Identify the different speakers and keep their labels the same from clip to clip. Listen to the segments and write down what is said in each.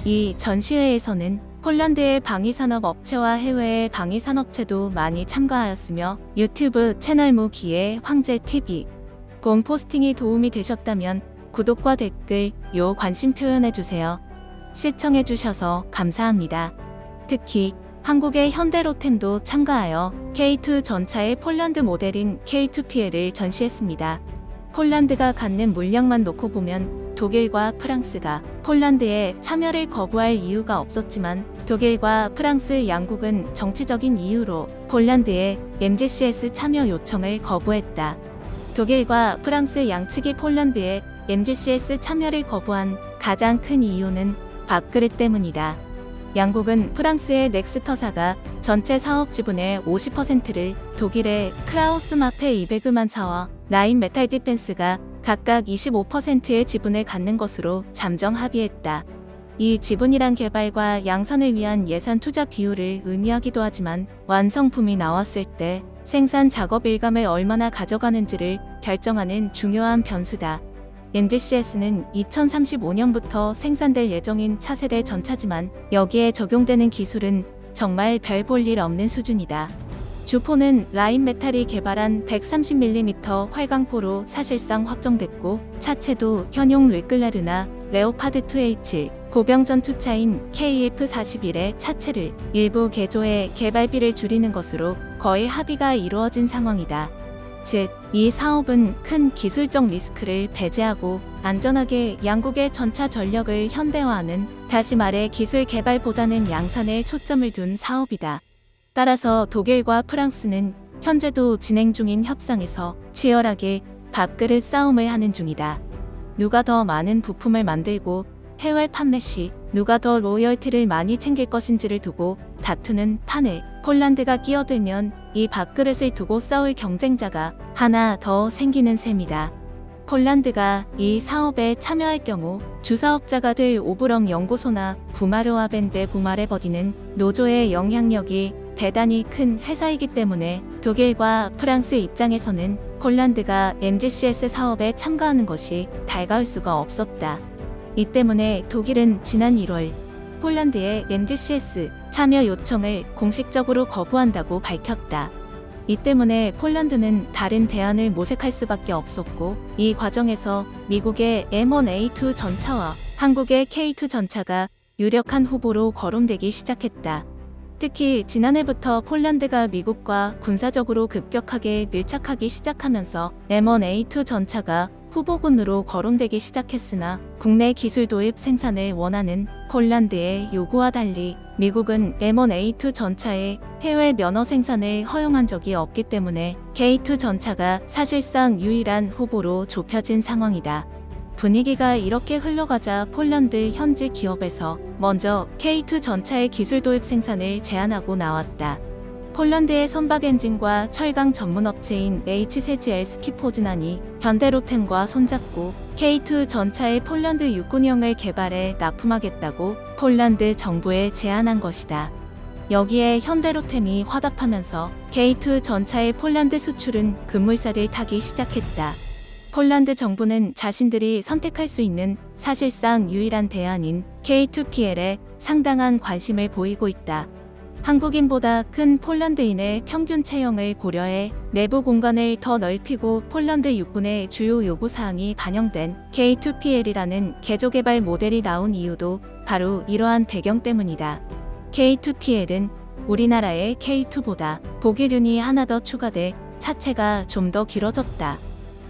Speaker 1: 이 전시회에서는 폴란드의 방위산업 업체와 해외의 방위산업체도 많이 참가하였으며 유튜브 채널 무기의 황제TV 공 포스팅이 도움이 되셨다면 구독과 댓글, 관심 표현해주세요. 시청해주셔서 감사합니다. 특히 한국의 현대로템도 참가하여 K2 전차의 폴란드 모델인 K2PL을 전시했습니다. 폴란드가 갖는 물량만 놓고 보면 독일과 프랑스가 폴란드에 참여를 거부할 이유가 없었지만 독일과 프랑스 양국은 정치적인 이유로 폴란드의 MGCS 참여 요청을 거부했다. 독일과 프랑스 양측이 폴란드의 MGCS 참여를 거부한 가장 큰 이유는 밥그릇 때문이다. 양국은 프랑스의 넥스터사가 전체 사업 지분의 50%를 독일의 크라우스마페 200만사와 라인 메탈 디펜스가 각각 25%의 지분을 갖는 것으로 잠정 합의했다. 이 지분이란 개발과 양산을 위한 예산 투자 비율을 의미하기도 하지만 완성품이 나왔을 때 생산 작업 일감을 얼마나 가져가는지를 결정하는 중요한 변수다. MGCS는 2035년부터 생산될 예정인 차세대 전차지만 여기에 적용되는 기술은 정말 별 볼 일 없는 수준이다. 주포는 라인메탈이 개발한 130mm 활강포로 사실상 확정됐고 차체도 현용 르클레르나 레오파드 2H 보병 전투차인 KF-41의 차체를 일부 개조해 개발비를 줄이는 것으로 거의 합의가 이루어진 상황이다. 즉, 이 사업은 큰 기술적 리스크를 배제하고 안전하게 양국의 전차 전력을 현대화하는, 다시 말해 기술 개발보다는 양산에 초점을 둔 사업이다. 따라서 독일과 프랑스는 현재도 진행 중인 협상에서 치열하게 밥그릇 싸움을 하는 중이다. 누가 더 많은 부품을 만들고 해외 판매 시 누가 더 로열티를 많이 챙길 것인지를 두고 다투는 판에 폴란드가 끼어들면 이 밥그릇을 두고 싸울 경쟁자가 하나 더 생기는 셈이다. 폴란드가 이 사업에 참여할 경우 주사업자가 될 오브렁 연구소나 부마르와 밴드 부마레버디는 노조의 영향력이 대단히 큰 회사이기 때문에 독일과 프랑스 입장에서는 폴란드가 MGCS 사업에 참가하는 것이 달가울 수가 없었다. 이 때문에 독일은 지난 1월 폴란드의 MGCS 참여 요청을 공식적으로 거부한다고 밝혔다. 이 때문에 폴란드는 다른 대안을 모색할 수밖에 없었고 이 과정에서 미국의 M1A2 전차와 한국의 K2 전차가 유력한 후보로 거론되기 시작했다. 특히 지난해부터 폴란드가 미국과 군사적으로 급격하게 밀착하기 시작하면서 M1A2 전차가 후보군으로 거론되기 시작했으나 국내 기술 도입 생산을 원하는 폴란드의 요구와 달리 미국은 M1A2 전차의 해외 면허 생산을 허용한 적이 없기 때문에 K2 전차가 사실상 유일한 후보로 좁혀진 상황이다. 분위기가 이렇게 흘러가자 폴란드 현지 기업에서 먼저 K2 전차의 기술 도입 생산을 제안하고 나왔다. 폴란드의 선박 엔진과 철강 전문 업체인 HCGL 스키포즈난이 현대로템과 손잡고 K2 전차의 폴란드 육군형을 개발해 납품하겠다고 폴란드 정부에 제안한 것이다. 여기에 현대로템이 화답하면서 K2 전차의 폴란드 수출은 급물살을 타기 시작했다. 폴란드 정부는 자신들이 선택할 수 있는 사실상 유일한 대안인 K2PL에 상당한 관심을 보이고 있다. 한국인보다 큰 폴란드인의 평균 체형을 고려해 내부 공간을 더 넓히고 폴란드 육군의 주요 요구사항이 반영된 K2PL이라는 개조개발 모델이 나온 이유도 바로 이러한 배경 때문이다. K2PL은 우리나라의 K2보다 보기륜이 하나 더 추가돼 차체가 좀 더 길어졌다.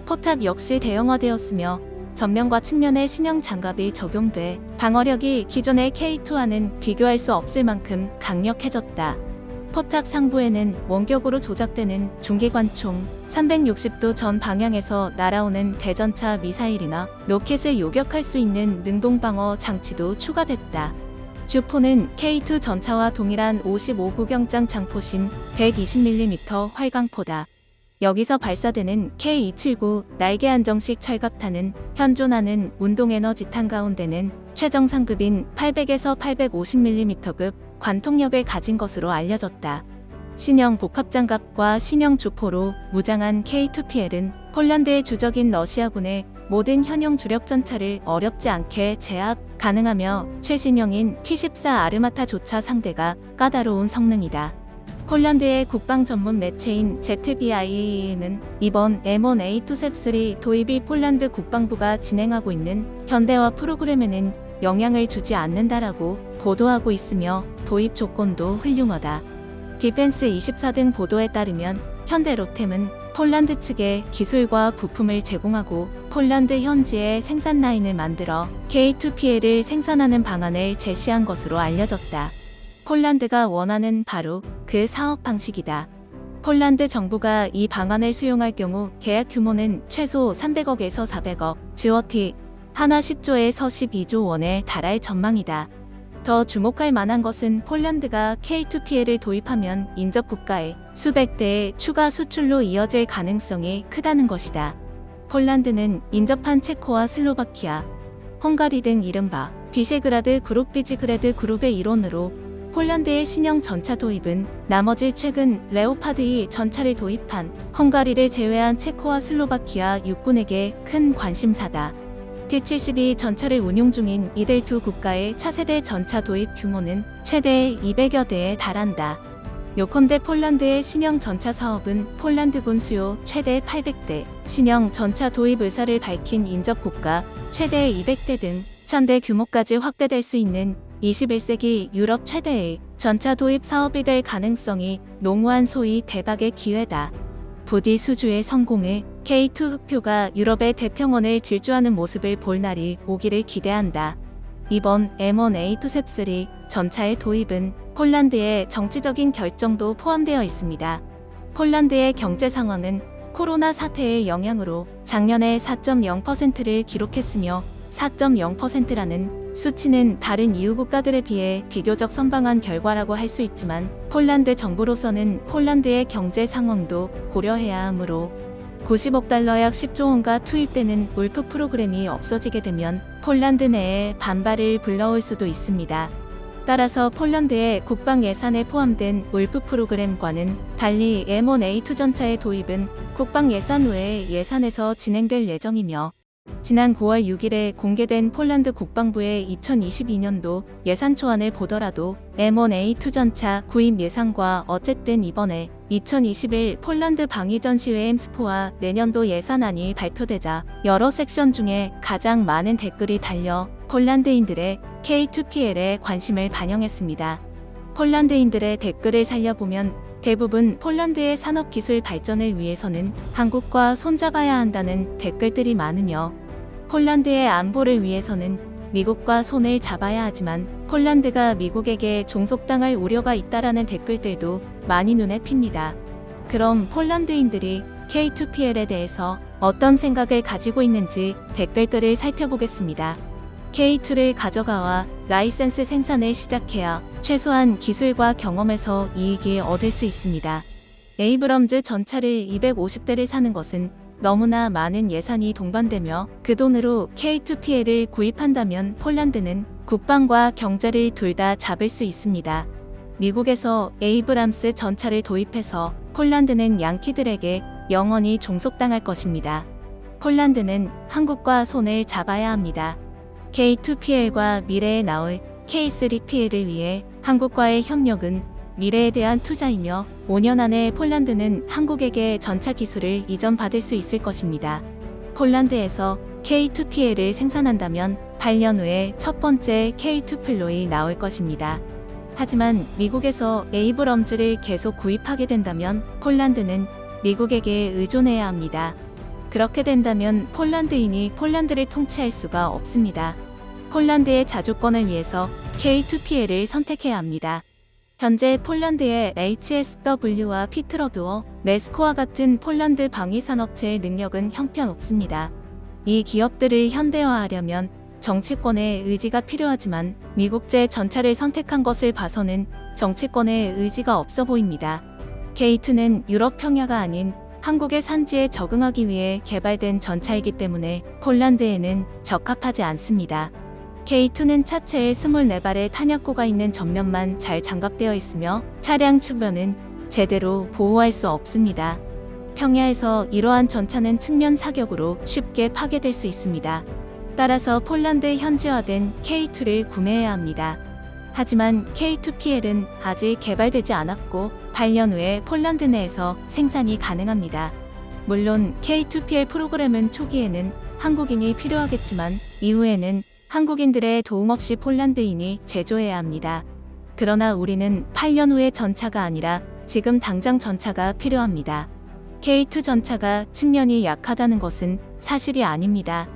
Speaker 1: 포탑 역시 대형화되었으며 전면과 측면에 신형 장갑이 적용돼 방어력이 기존의 K2와는 비교할 수 없을 만큼 강력해졌다. 포탑 상부에는 원격으로 조작되는 중기관총, 360도 전 방향에서 날아오는 대전차 미사일이나 로켓을 요격할 수 있는 능동방어 장치도 추가됐다. 주포는 K2 전차와 동일한 55구경장 장포신 120mm 활강포다. 여기서 발사되는 K279 날개 안정식 철갑탄은 현존하는 운동에너지탄 가운데는 최정 상급인 800에서 850mm급 관통력을 가진 것으로 알려졌다. 신형 복합장갑과 신형 주포로 무장한 K2PL은 폴란드의 주적인 러시아군의 모든 현용 주력 전차를 어렵지 않게 제압 가능하며 최신형인 T14 아르마타조차 상대가 까다로운 성능이다. 폴란드의 국방 전문 매체인 ZBI는 이번 M1 A2셉3 도입이 폴란드 국방부가 진행하고 있는 현대화 프로그램에는 영향을 주지 않는다라고 보도하고 있으며 도입 조건도 훌륭하다. 디펜스24 등 보도에 따르면 현대 로템은 폴란드 측에 기술과 부품을 제공하고 폴란드 현지에 생산 라인을 만들어 K2PL을 생산하는 방안을 제시한 것으로 알려졌다. 폴란드가 원하는 바로 그 사업 방식이다. 폴란드 정부가 이 방안을 수용할 경우 계약 규모는 최소 300억에서 400억, GOT 하나 10조에서 12조 원에 달할 전망이다. 더 주목할 만한 것은 폴란드가 K2PL을 도입하면 인접 국가에 수백 대의 추가 수출로 이어질 가능성이 크다는 것이다. 폴란드는 인접한 체코와 슬로바키아, 헝가리 등 이른바 비셰그라드 그룹 비지그레드 그룹의 일원으로 폴란드의 신형 전차 도입은 나머지 최근 레오파드 2 전차를 도입한 헝가리를 제외한 체코와 슬로바키아 육군에게 큰 관심사다. T-72 전차를 운용 중인 이들 두 국가의 차세대 전차 도입 규모는 최대 200여 대에 달한다. 요컨대 폴란드의 신형 전차 사업은 폴란드군 수요 최대 800대, 신형 전차 도입 의사를 밝힌 인접 국가 최대 200대 등 1000대 규모까지 확대될 수 있는 21세기 유럽 최대의 전차 도입 사업이 될 가능성이 농후한 소위 대박의 기회다. 부디 수주의 성공에 K2 흑표가 유럽의 대평원을 질주하는 모습을 볼 날이 오기를 기대한다. 이번 M1 A2셉3 전차의 도입은 폴란드의 정치적인 결정도 포함되어 있습니다. 폴란드의 경제 상황은 코로나 사태의 영향으로 작년에 4.0%를 기록했으며 4.0%라는 수치는 다른 EU 국가들에 비해 비교적 선방한 결과라고 할 수 있지만 폴란드 정부로서는 폴란드의 경제 상황도 고려해야 하므로 90억 달러 약 10조 원가 투입되는 울프 프로그램이 없어지게 되면 폴란드 내에 반발을 불러올 수도 있습니다. 따라서 폴란드의 국방 예산에 포함된 울프 프로그램과는 달리 M1 A2 전차의 도입은 국방 예산 외의 예산에서 진행될 예정이며 지난 9월 6일에 공개된 폴란드 국방부의 2022년도 예산 초안을 보더라도 M1 A2 전차 구입 예산과 어쨌든 이번에 2021 폴란드 방위전시회 엠스포와 내년도 예산안이 발표되자 여러 섹션 중에 가장 많은 댓글이 달려 폴란드인들의 K2PL에 관심을 반영했습니다. 폴란드인들의 댓글을 살려보면 대부분 폴란드의 산업기술 발전을 위해서는 한국과 손잡아야 한다는 댓글들이 많으며 폴란드의 안보를 위해서는 미국과 손을 잡아야 하지만 폴란드가 미국에게 종속당할 우려가 있다라는 댓글들도 많이 눈에 띕니다. 그럼 폴란드인들이 K2PL에 대해서 어떤 생각을 가지고 있는지 댓글들을 살펴보겠습니다. K2를 가져가와 라이센스 생산을 시작해야 최소한 기술과 경험에서 이익을 얻을 수 있습니다. 에이브럼즈 전차를 250대를 사는 것은 너무나 많은 예산이 동반되며 그 돈으로 K2PL을 구입한다면 폴란드는 국방과 경제를 둘 다 잡을 수 있습니다. 미국에서 에이브람스 전차를 도입해서 폴란드는 양키들에게 영원히 종속당할 것입니다. 폴란드는 한국과 손을 잡아야 합니다. K2PL과 미래에 나올 K3PL을 위해 한국과의 협력은 미래에 대한 투자이며 5년 안에 폴란드는 한국에게 전차 기술을 이전받을 수 있을 것입니다. 폴란드에서 K2PL을 생산한다면 8년 후에 첫 번째 K2플로이 나올 것입니다. 하지만 미국에서 에이브럼즈를 계속 구입하게 된다면 폴란드는 미국에게 의존해야 합니다. 그렇게 된다면 폴란드인이 폴란드를 통치할 수가 없습니다. 폴란드의 자주권을 위해서 K2PL을 선택해야 합니다. 현재 폴란드의 HSW와 피트러드워, 메스코와 같은 폴란드 방위산업체의 능력은 형편없습니다. 이 기업들을 현대화하려면 정치권의 의지가 필요하지만 미국제 전차를 선택한 것을 봐서는 정치권의 의지가 없어 보입니다. K2는 유럽 평야가 아닌 한국의 산지에 적응하기 위해 개발된 전차이기 때문에 폴란드에는 적합하지 않습니다. K2는 차체에 24발의 탄약고가 있는 전면만 잘 장갑되어 있으며 차량 주변은 제대로 보호할 수 없습니다. 평야에서 이러한 전차는 측면 사격으로 쉽게 파괴될 수 있습니다. 따라서 폴란드에 현지화된 K2를 구매해야 합니다. 하지만 K2PL은 아직 개발되지 않았고 8년 후에 폴란드 내에서 생산이 가능합니다. 물론 K2PL 프로그램은 초기에는 한국인이 필요하겠지만 이후에는 한국인들의 도움 없이 폴란드인이 제조해야 합니다. 그러나 우리는 8년 후의 전차가 아니라 지금 당장 전차가 필요합니다. K2 전차가 측면이 약하다는 것은 사실이 아닙니다.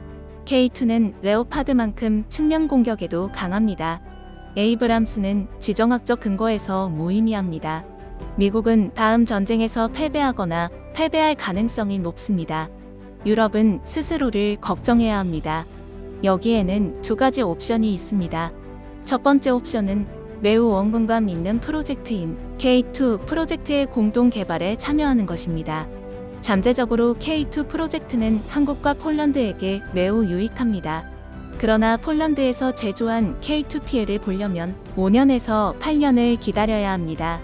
Speaker 1: K2는 레오파드만큼 측면 공격에도 강합니다. 에이브람스는 지정학적 근거에서 무의미합니다. 미국은 다음 전쟁에서 패배하거나 패배할 가능성이 높습니다. 유럽은 스스로를 걱정해야 합니다. 여기에는 두 가지 옵션이 있습니다. 첫 번째 옵션은 매우 원근감 있는 프로젝트인 K2 프로젝트의 공동 개발에 참여하는 것입니다. 잠재적으로 K2 프로젝트는 한국과 폴란드에게 매우 유익합니다. 그러나 폴란드에서 제조한 K2PL을 보려면 5년에서 8년을 기다려야 합니다.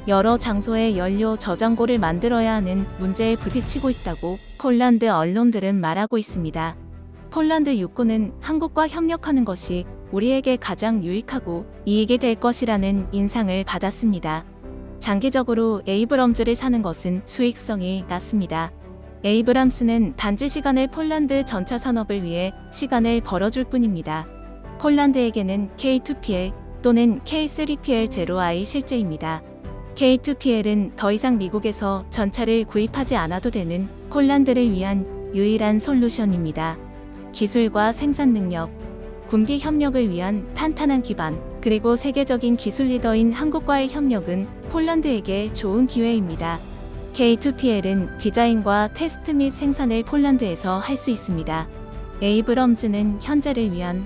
Speaker 1: 여러 장소에 연료 저장고를 만들어야 하는 문제에 부딪히고 있다고 폴란드 언론들은 말하고 있습니다. 폴란드 육군은 한국과 협력하는 것이 우리에게 가장 유익하고 이익이 될 것이라는 인상을 받았습니다. 장기적으로 에이브럼즈를 사는 것은 수익성이 낮습니다. 에이브람스는 단지 시간을 폴란드 전차 산업을 위해 시간을 벌어줄 뿐입니다. 폴란드에게는 K2PL 또는 K3PL0I 실제입니다. K2PL은 더 이상 미국에서 전차를 구입하지 않아도 되는 폴란드를 위한 유일한 솔루션입니다. 기술과 생산 능력, 군비 협력을 위한 탄탄한 기반, 그리고 세계적인 기술 리더인 한국과의 협력은 폴란드에게 좋은 기회입니다. K2PL은 디자인과 테스트 및 생산을 폴란드에서 할 수 있습니다. 에이브럼즈는 현재를 위한